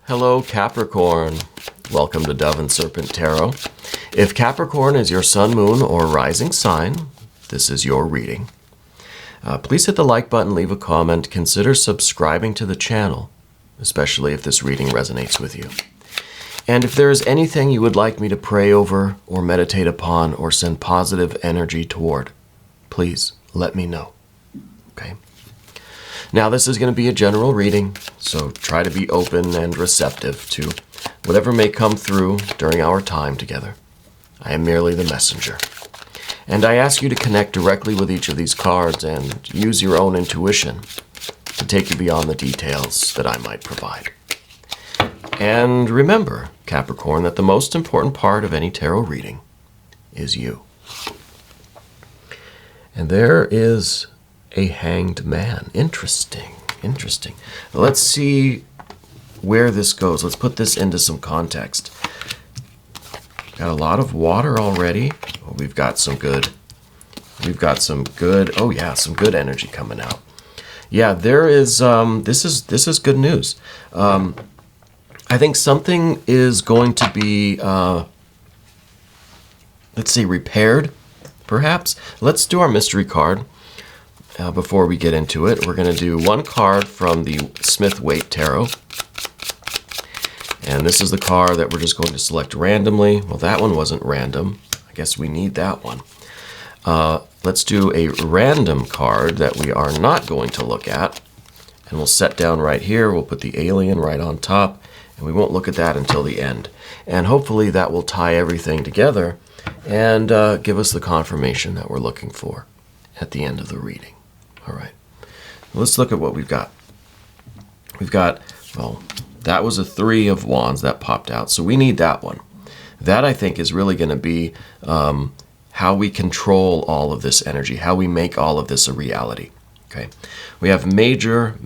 Hello, Capricorn. Welcome to Dove and Serpent Tarot. If Capricorn is your sun, moon, or rising sign, this is your reading. Please hit the like button, leave a comment, consider subscribing to the channel, especially if this reading resonates with you. And if there is anything you would like me to pray over or meditate upon or send positive energy toward, please let me know. Okay? Now, this is going to be a general reading, so try to be open and receptive to whatever may come through during our time together. I am merely the messenger. And I ask you to connect directly with each of these cards and use your own intuition to take you beyond the details that I might provide. And remember, Capricorn, that the most important part of any tarot reading is you. And there is a hanged man. Interesting. Let's see where this goes. Let's put this into some context. Got a lot of water already. Oh, we've got some good, some good energy coming out. Yeah, there is, this is good news. I think something is going to be, let's see, repaired, perhaps. Let's do our mystery card. Before we get into it, we're going to do one card from the Smith-Waite Tarot. And this is the card that we're just going to select randomly. Well, that one wasn't random. I guess we need that one. Let's do a random card that we are not going to look at. And we'll set down right here. We'll put the alien right on top. And we won't look at that until the end. And hopefully that will tie everything together and give us the confirmation that we're looking for at the end of the reading. All right, let's look at what we've got. We've got, well, that was a 3 of Wands that popped out, so we need that one. That, I think, is really going to be how we control all of this energy, how we make all of this a reality. Okay, we have major.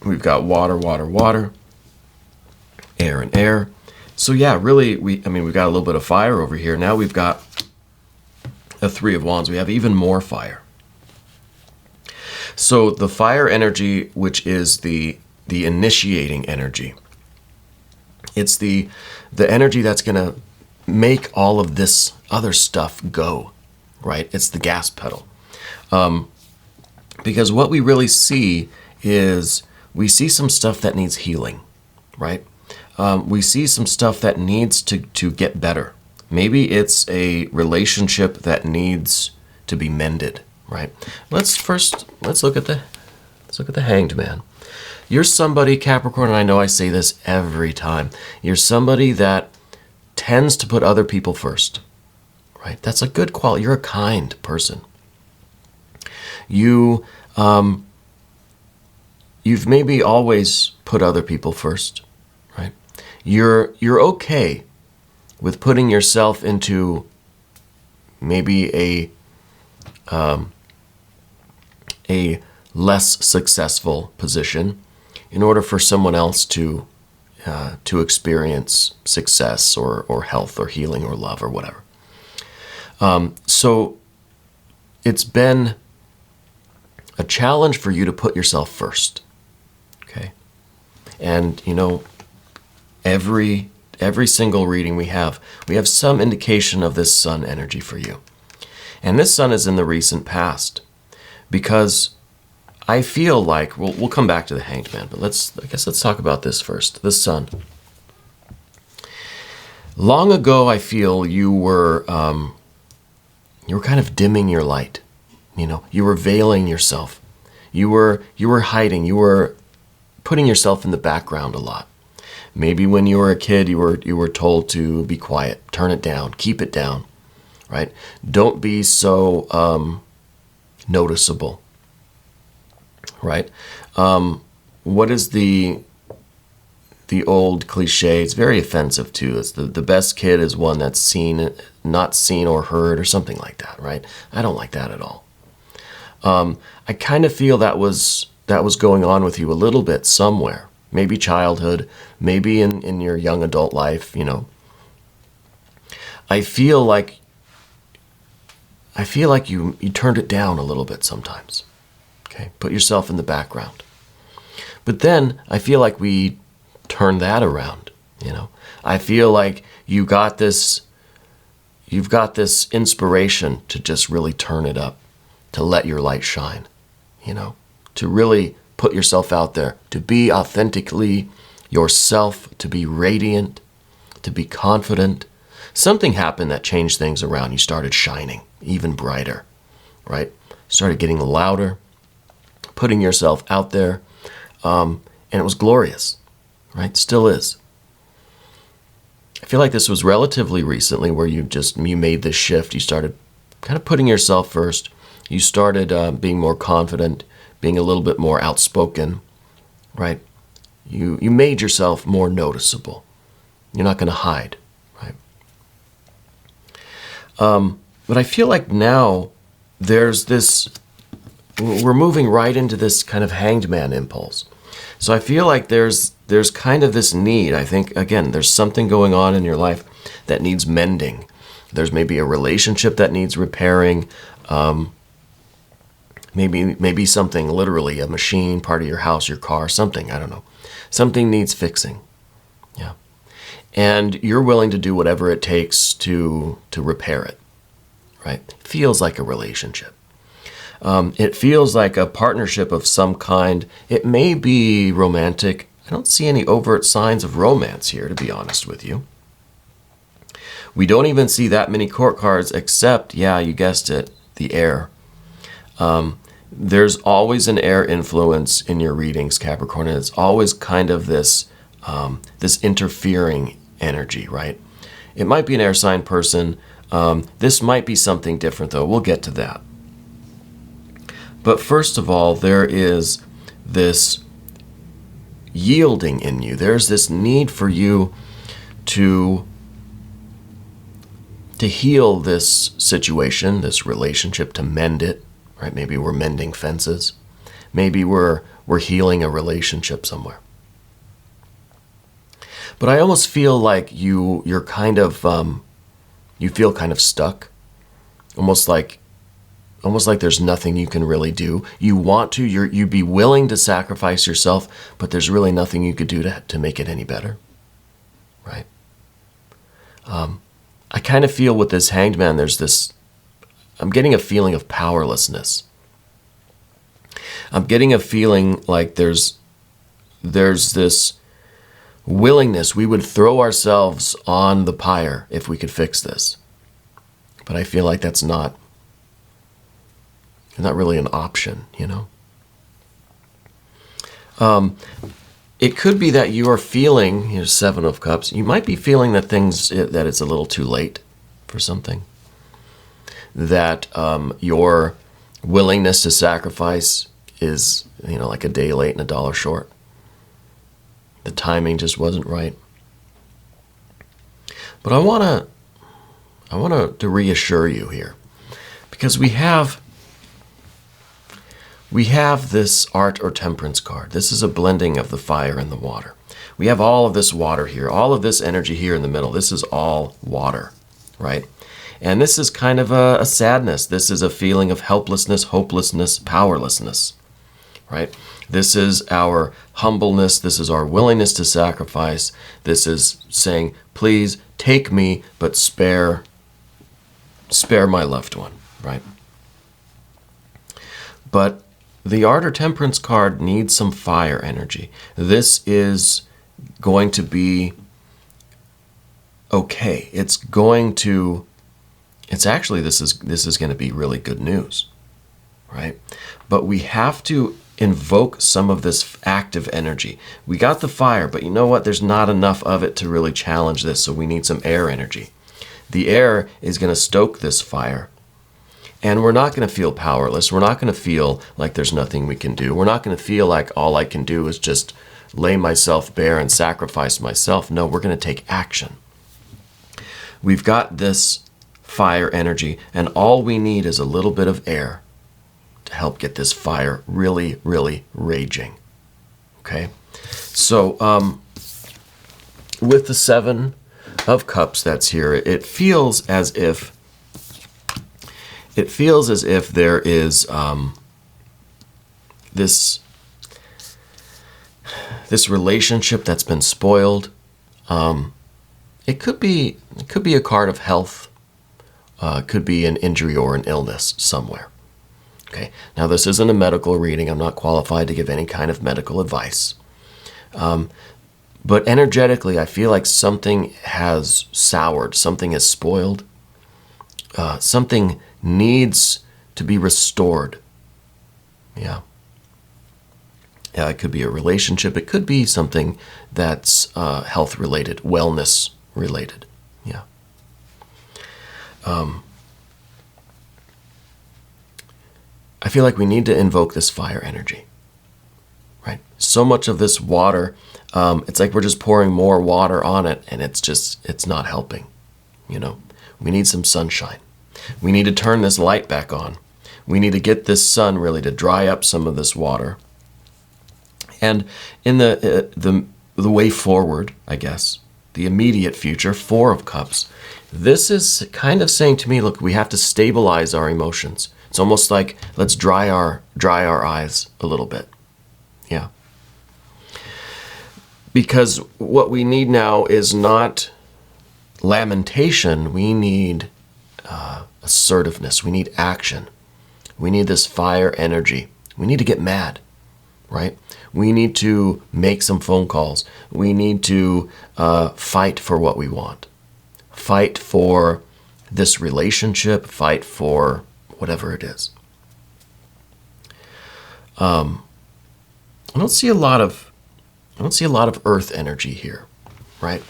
We've got water, air and air. So yeah, really, we've got a little bit of fire over here. Now we've got a 3 of Wands. We have even more fire. So the fire energy, which is the initiating energy, it's the energy that's going to make all of this other stuff go, right? It's the gas pedal. Because what we really see is we see some stuff that needs healing, right? We see some stuff that needs to get better. Maybe it's a relationship that needs to be mended, right? Let's look at the Hanged Man. You're somebody, Capricorn, and I know I say this every time. You're somebody that tends to put other people first, right? That's a good quality. You're a kind person. You've maybe always put other people first, right? You're okay with putting yourself into maybe a less successful position in order for someone else to experience success or health or healing or love or whatever. So it's been a challenge for you to put yourself first, okay? And, every single reading we have some indication of this sun energy for you. And this sun is in the recent past, because I feel like, we'll come back to the Hanged Man, but let's talk about this first, the sun. Long ago, I feel you were kind of dimming your light. You were veiling yourself. You were hiding. You were putting yourself in the background a lot. Maybe when you were a kid, you were told to be quiet, turn it down, keep it down, right? Don't be so noticeable, right? What is the old cliche? It's very offensive too. It's the best kid is one that's seen, not seen or heard, or something like that, right? I don't like that at all. I kind of feel that was going on with you a little bit somewhere. Maybe childhood, maybe in your young adult life, I feel like you turned it down a little bit sometimes. Okay, put yourself in the background. But then I feel like we turn that around, you know. I feel like you've got this inspiration to just really turn it up, to let your light shine, you know, to really put yourself out there, to be authentically yourself, to be radiant, to be confident. Something happened that changed things around. You started shining even brighter, right? Started getting louder, putting yourself out there, and it was glorious, right? Still is. I feel like this was relatively recently where you made this shift. You started kind of putting yourself first. You started being more confident, being a little bit more outspoken, right? You made yourself more noticeable. You're not going to hide, right? But I feel like now there's this, we're moving right into this kind of hanged man impulse. So I feel like there's kind of this need. I think, again, there's something going on in your life that needs mending. There's maybe a relationship that needs repairing. Maybe something, literally a machine, part of your house, your car, something, I don't know. Something needs fixing. Yeah. And you're willing to do whatever it takes to repair it, right? It feels like a relationship. It feels like a partnership of some kind. It may be romantic. I don't see any overt signs of romance here, to be honest with you. We don't even see that many court cards except, yeah, you guessed it, the air. There's always an air influence in your readings, Capricorn, and it's always kind of this interfering energy, right? It might be an air sign person. This might be something different, though. We'll get to that. But first of all, there is this yielding in you. There's this need for you to heal this situation, this relationship, to mend it, right? Maybe we're mending fences. Maybe we're healing a relationship somewhere. But I almost feel like you're kind of you feel kind of stuck, almost like there's nothing you can really do. You want to, you'd be willing to sacrifice yourself, but there's really nothing you could do to make it any better, right? I kind of feel with this hanged man, I'm getting a feeling of powerlessness. I'm getting a feeling like there's this willingness. We would throw ourselves on the pyre if we could fix this. But I feel like that's not really an option, you know? It could be that you are feeling, Seven of Cups, you might be feeling that it's a little too late for something. That your willingness to sacrifice is, like a day late and a dollar short. The timing just wasn't right. But I want to reassure you here, because we have this Art or Temperance card. This is a blending of the fire and the water. We have all of this water here, all of this energy here in the middle. This is all water, right? And this is kind of a sadness. This is a feeling of helplessness, hopelessness, powerlessness, right? This is our humbleness. This is our willingness to sacrifice. This is saying, please take me, but spare my loved one, right? But the Art or Temperance card needs some fire energy. This is going to be okay. This is going to be really good news, right? But we have to invoke some of this active energy. We got the fire, but you know what? There's not enough of it to really challenge this, so we need some air energy. The air is going to stoke this fire. And we're not going to feel powerless. We're not going to feel like there's nothing we can do. We're not going to feel like all I can do is just lay myself bare and sacrifice myself. No, we're going to take action. We've got this fire energy, and all we need is a little bit of air to help get this fire really, really raging. Okay? So, with the Seven of Cups that's here, it feels as if there is this relationship that's been spoiled. It could be a card of health. It could be an injury or an illness somewhere. Okay. Now, this isn't a medical reading. I'm not qualified to give any kind of medical advice. But energetically, I feel like something has soured. Something has spoiled. Something needs to be restored. Yeah. It could be a relationship. It could be something that's health-related, wellness-related. Yeah. I feel like we need to invoke this fire energy, right? So much of this water, it's like we're just pouring more water on it, and it's not helping, you know? We need some sunshine. We need to turn this light back on. We need to get this sun really to dry up some of this water. And in the way forward, I guess, the immediate future, Four of Cups, this is kind of saying to me, look, we have to stabilize our emotions. It's almost like let's dry our eyes a little bit. Yeah. Because what we need now is not lamentation. We need assertiveness. We need action. We need this fire energy. We need to get mad, right? We need to make some phone calls. We need to fight for what we want. Fight for this relationship. Fight for whatever it is. I don't see a lot of earth energy here, right?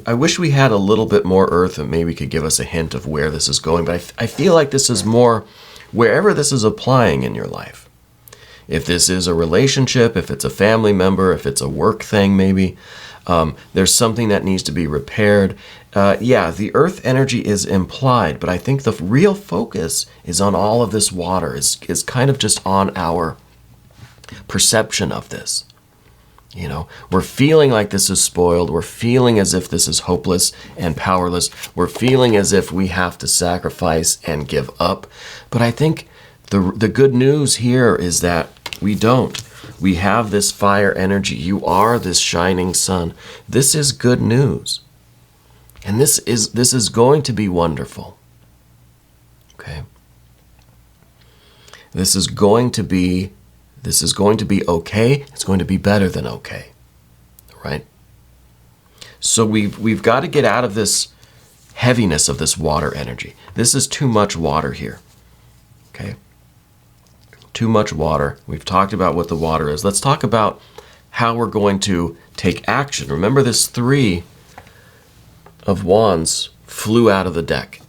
I wish we had a little bit more earth and maybe could give us a hint of where this is going, but I feel like this is more wherever this is applying in your life. If this is a relationship, if it's a family member, if it's a work thing maybe, there's something that needs to be repaired. Yeah, the earth energy is implied, but I think the real focus is on all of this water, is kind of just on our perception of this. You know, we're feeling like this is spoiled. We're feeling as if this is hopeless and powerless. We're feeling as if we have to sacrifice and give up. But I think the good news here is that we don't. We have this fire energy. You are this shining sun. This is good news. And this is going to be wonderful. Okay? This is going to be okay. It's going to be better than okay. Right? So we've got to get out of this heaviness of this water energy. This is too much water here. Okay? Too much water. We've talked about what the water is. Let's talk about how we're going to take action. Remember, this 3 of Wands flew out of the deck,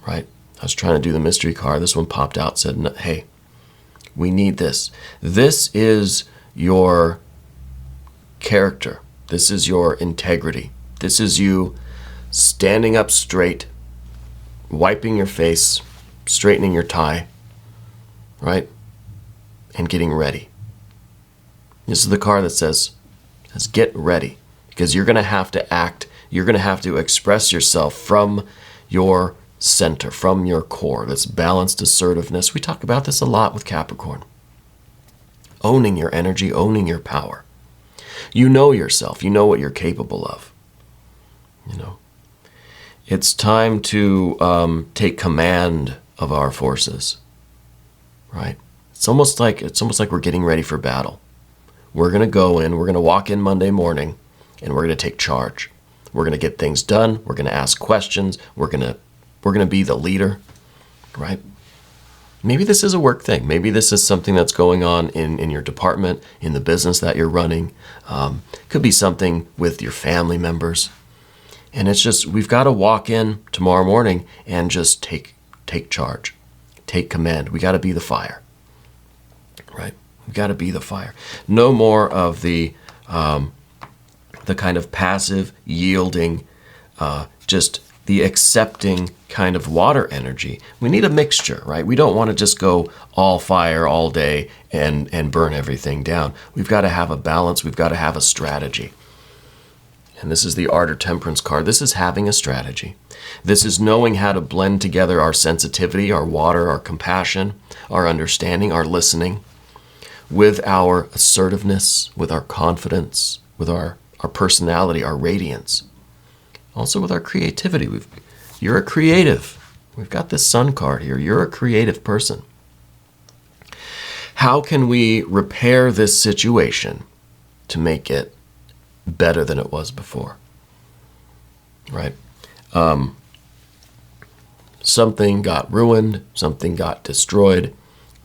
right? I was trying to do the mystery card. This one popped out, said, hey, we need this. This is your character. This is your integrity. This is you standing up straight, wiping your face, straightening your tie, right? And getting ready. This is the card that says get ready, because you're going to have to act. You're going to have to express yourself from your center, from your core. This balanced assertiveness. We talk about this a lot with Capricorn. Owning your energy, owning your power. You know yourself. You know what you're capable of. You know. It's time to take command of our forces. Right? It's almost like we're getting ready for battle. We're going to go in, we're going to walk in Monday morning, and we're going to take charge. We're going to get things done. We're going to ask questions. We're going to be the leader, right? Maybe this is a work thing. Maybe this is something that's going on in your department, in the business that you're running. Could be something with your family members. And it's just, we've got to walk in tomorrow morning and just take charge, take command. We got to be the fire. Right? We've got to be the fire. No more of the kind of passive, yielding, just the accepting kind of water energy. We need a mixture, right? We don't want to just go all fire all day and burn everything down. We've got to have a balance. We've got to have a strategy. And this is the Art or Temperance card. This is having a strategy. This is knowing how to blend together our sensitivity, our water, our compassion, our understanding, our listening, with our assertiveness, with our confidence, with our personality, our radiance. Also with our creativity. You're a creative. We've got this Sun card here. You're a creative person. How can we repair this situation to make it better than it was before? Right? Something got ruined, something got destroyed.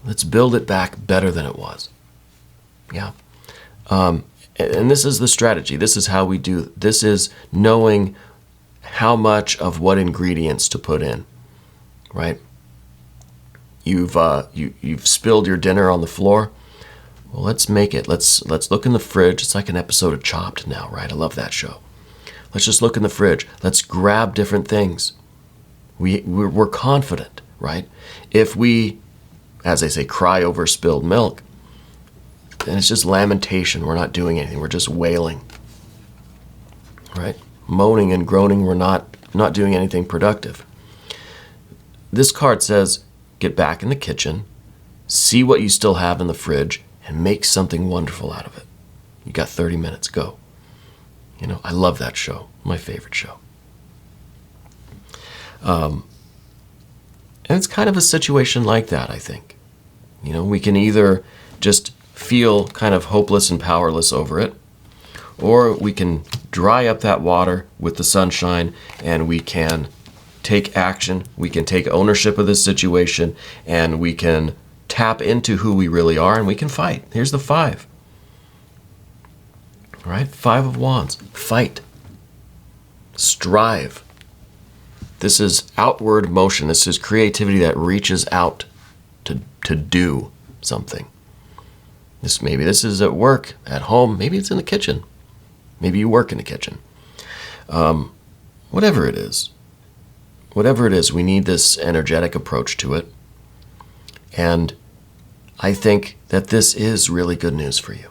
Let's build it back better than it was. Yeah. And this is the strategy. This is how we do. This is knowing how much of what ingredients to put in, right? You've spilled your dinner on the floor. Well, let's make it. Let's look in the fridge. It's like an episode of Chopped now, right? I love that show. Let's just look in the fridge. Let's grab different things. We're confident, right? If we, as they say, cry over spilled milk, then it's just lamentation. We're not doing anything. We're just wailing, right? Moaning and groaning. We're not doing anything productive. This card says, get back in the kitchen, see what you still have in the fridge, and make something wonderful out of it. You got 30 minutes, go. You know, I love that show, my favorite show. And it's kind of a situation like that, I think. You know, we can either just feel kind of hopeless and powerless over it, or we can dry up that water with the sunshine and we can take action, we can take ownership of this situation, and we can tap into who we really are, and we can fight. Here's the 5. Right? 5 of Wands. Fight. Strive. This is outward motion. This is creativity that reaches out to do something. Maybe this is at work, at home, maybe it's in the kitchen. Maybe you work in the kitchen. Whatever it is, we need this energetic approach to it. And I think that this is really good news for you.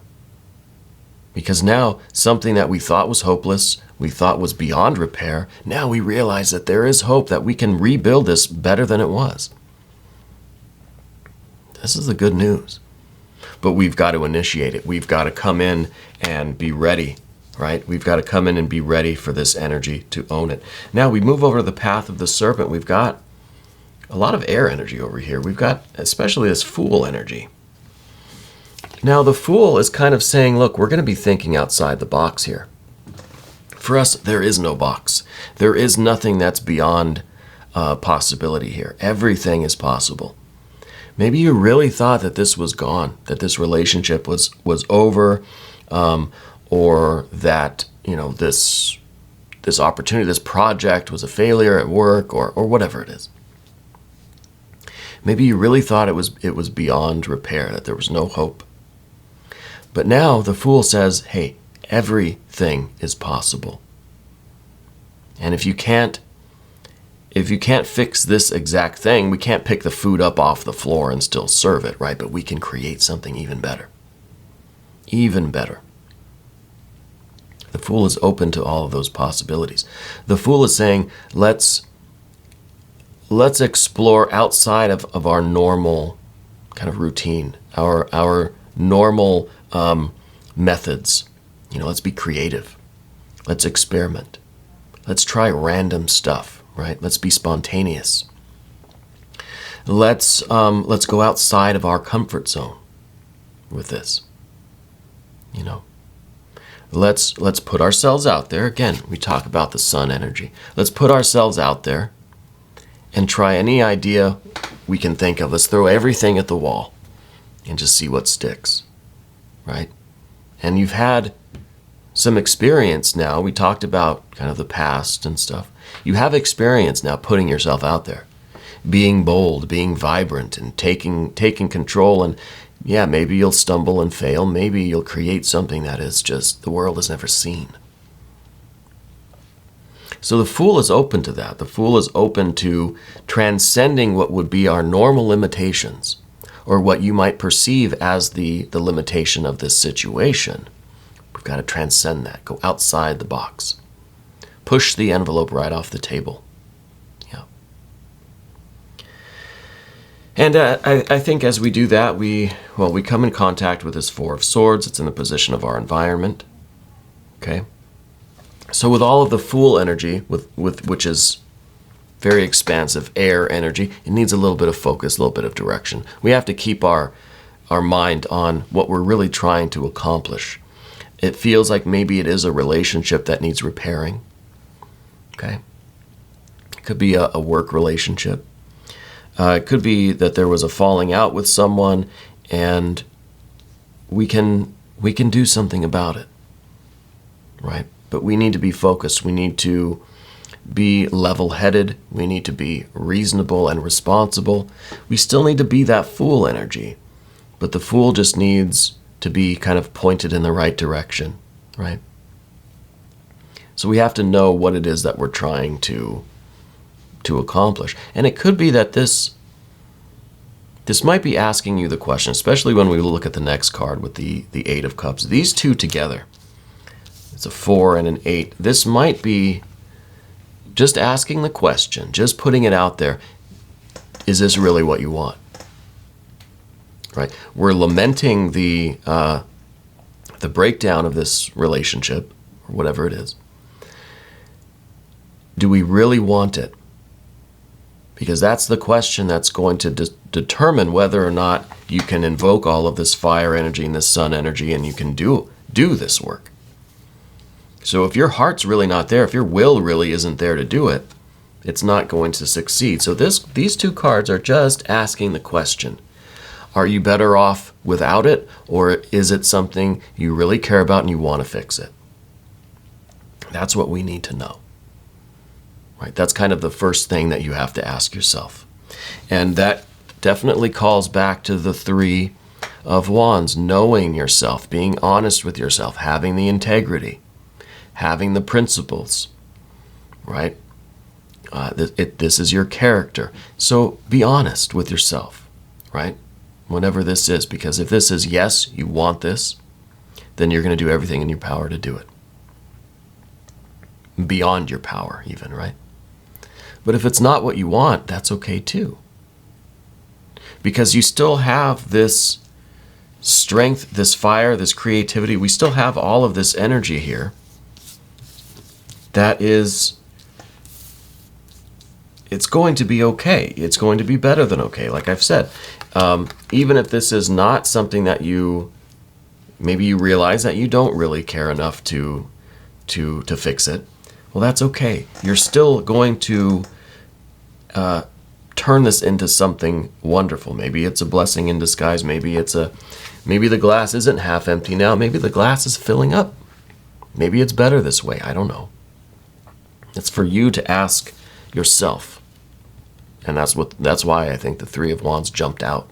Because now something that we thought was hopeless, we thought was beyond repair, now we realize that there is hope that we can rebuild this better than it was. This is the good news. But we've got to initiate it. We've got to come in and be ready, right? We've got to come in and be ready for this energy to own it. Now we move over to the path of the serpent. We've got a lot of air energy over here. We've got especially this Fool energy. Now the Fool is kind of saying, look, we're going to be thinking outside the box here. For us, there is no box. There is nothing that's beyond possibility here. Everything is possible. Maybe you really thought that this was gone, that this relationship was over, or that, you know, this opportunity, this project was a failure at work, or whatever it is. Maybe you really thought it was beyond repair, that there was no hope. But now the Fool says, hey, everything is possible. And if you can't fix this exact thing, we can't pick the food up off the floor and still serve it, right? But we can create something even better. Even better. The Fool is open to all of those possibilities. The Fool is saying, let's explore outside of our normal kind of routine, our normal methods. You know, let's be creative. Let's experiment. Let's try random stuff, right? Let's be spontaneous. Let's go outside of our comfort zone with this. You know, let's put ourselves out there. Again, we talk about the sun energy. Let's put ourselves out there and try any idea we can think of. Let's throw everything at the wall and just see what sticks, right? And you've had some experience now. We talked about kind of the past and stuff. You have experience now putting yourself out there, being bold, being vibrant, and taking control. And yeah, maybe you'll stumble and fail. Maybe you'll create something that is just the world has never seen. So the Fool is open to that. The Fool is open to transcending what would be our normal limitations, or what you might perceive as the limitation of this situation. We've got to transcend that, go outside the box. push the envelope right off the table. Yeah. And I think as we do that, we come in contact with this Four of Swords. It's in the position of our environment. Okay. So with all of the Fool energy, with which is very expansive air energy, it needs a little bit of focus, a little bit of direction. We have to keep our mind on what we're really trying to accomplish. It feels like maybe it is a relationship that needs repairing. Okay. It could be a work relationship. It could be that there was a falling out with someone, and we can do something about it, right? But we need to be focused. We need to be level-headed. We need to be reasonable and responsible. We still need to be that Fool energy, but the Fool just needs to be kind of pointed in the right direction, right? So we have to know what it is that we're trying to accomplish. And it could be that this might be asking you the question, especially when we look at the next card with the Eight of Cups. These two together, it's a 4 and an 8. This might be just asking the question, just putting it out there. Is this really what you want? Right? We're lamenting the breakdown of this relationship, or whatever it is. Do we really want it? Because that's the question that's going to determine whether or not you can invoke all of this fire energy and this sun energy, and you can do this work. So if your heart's really not there, if your will really isn't there to do it, it's not going to succeed. So these two cards are just asking the question. Are you better off without it, or is it something you really care about and you want to fix it? That's what we need to know. Right? That's kind of the first thing that you have to ask yourself. And that definitely calls back to the Three of Wands, knowing yourself, being honest with yourself, having the integrity, having the principles, right? This is your character. So be honest with yourself, right? Whatever this is, because if this is yes, you want this, then you're going to do everything in your power to do it. Beyond your power even, right? But if it's not what you want, that's okay too. Because you still have this strength, this fire, this creativity. We still have all of this energy here that is, it's going to be okay. It's going to be better than okay, like I've said. Even if this is not something that maybe you realize that you don't really care enough to fix it, well, that's okay. You're still going to turn this into something wonderful. Maybe it's a blessing in disguise. Maybe the glass isn't half empty now. Maybe the glass is filling up. Maybe it's better this way. I don't know. It's for you to ask yourself. And that's why I think the Three of Wands jumped out,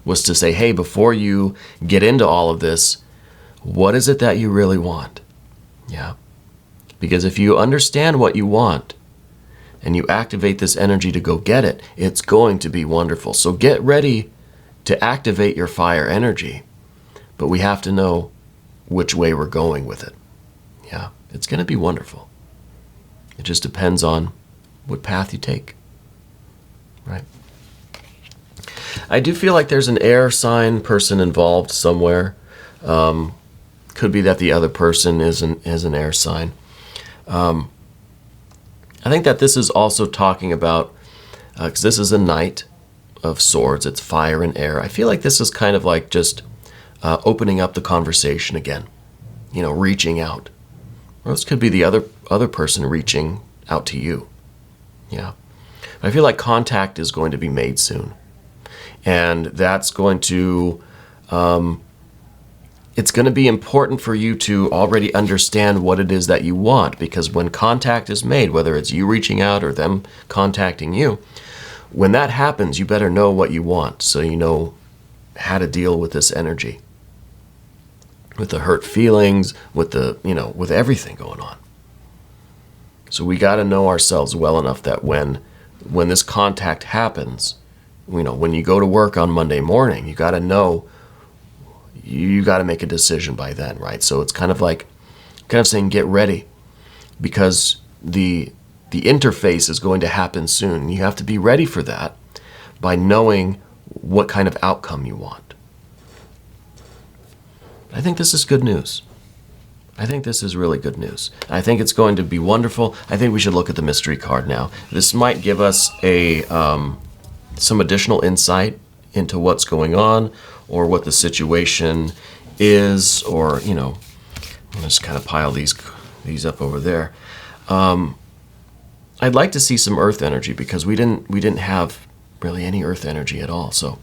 was to say, hey, before you get into all of this, what is it that you really want? Yeah. Because if you understand what you want and you activate this energy to go get it, it's going to be wonderful. So get ready to activate your fire energy, but we have to know which way we're going with it. Yeah, it's going to be wonderful. It just depends on what path you take. Right. I do feel like there's an air sign person involved somewhere. Could be that the other person is an air sign. I think that this is also talking about, because this is a Knight of Swords, it's fire and air. I feel like this is kind of like just opening up the conversation again, reaching out. Or this could be the other person reaching out to you. Yeah. I feel like contact is going to be made soon. And that's going to, it's going to be important for you to already understand what it is that you want. Because when contact is made, whether it's you reaching out or them contacting you, when that happens, you better know what you want, so you know how to deal with this energy. With the hurt feelings, with with everything going on. So we got to know ourselves well enough that when this contact happens, when you go to work on Monday morning, you got to know, you got to make a decision by then, right? So it's kind of saying, get ready. because the interface is going to happen soon. You have to be ready for that by knowing what kind of outcome you want. I think this is good news. I think this is really good news. I think it's going to be wonderful. I think we should look at the mystery card now. This might give us some additional insight into what's going on, or what the situation is, or, you know, I'm just kind of pile these up over there. I'd like to see some earth energy, because we didn't have really any earth energy at all. So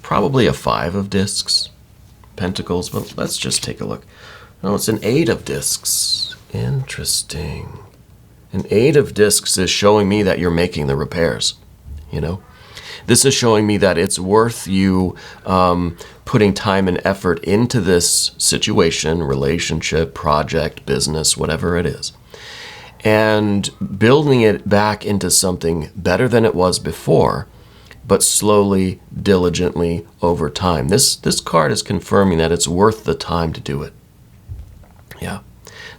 probably a 5 of discs, pentacles, but let's just take a look. No, it's an 8 of discs. Interesting. An 8 of discs is showing me that you're making the repairs, you know? This is showing me that it's worth you putting time and effort into this situation, relationship, project, business, whatever it is, and building it back into something better than it was before, but slowly, diligently, over time. This card is confirming that it's worth the time to do it. Yeah.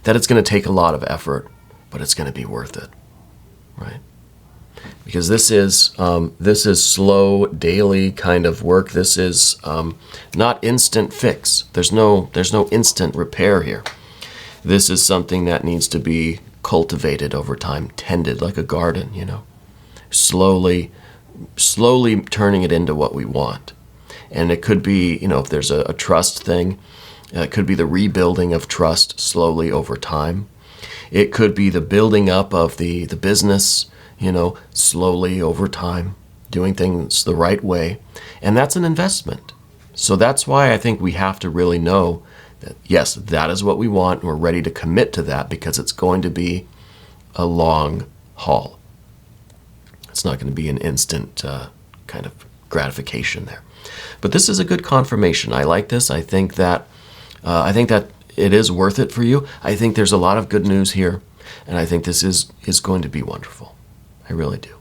That it's going to take a lot of effort, but it's going to be worth it, right? Because this is slow, daily kind of work. This is not instant fix. There's no instant repair here. This is something that needs to be cultivated over time, tended like a garden, you know, slowly turning it into what we want. And it could be, you know, if there's a trust thing, it could be the rebuilding of trust slowly over time. It could be the building up of the business, you know, slowly over time, doing things the right way. And that's an investment. So that's why I think we have to really know that, yes, that is what we want, and we're ready to commit to that, because it's going to be a long haul. It's not going to be an instant kind of gratification there. But this is a good confirmation. I like this. I think that it is worth it for you. I think there's a lot of good news here, and I think this is going to be wonderful. I really do.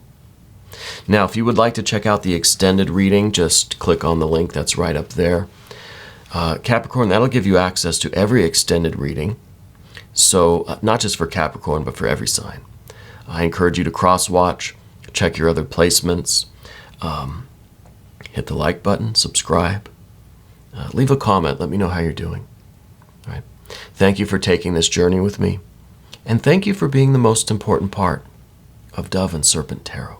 Now, if you would like to check out the extended reading, just click on the link that's right up there. Capricorn, that'll give you access to every extended reading. So not just for Capricorn, but for every sign. I encourage you to cross-watch, check your other placements, hit the like button, subscribe, leave a comment, let me know how you're doing. All right. Thank you for taking this journey with me, and thank you for being the most important part of Dove and Serpent Tarot.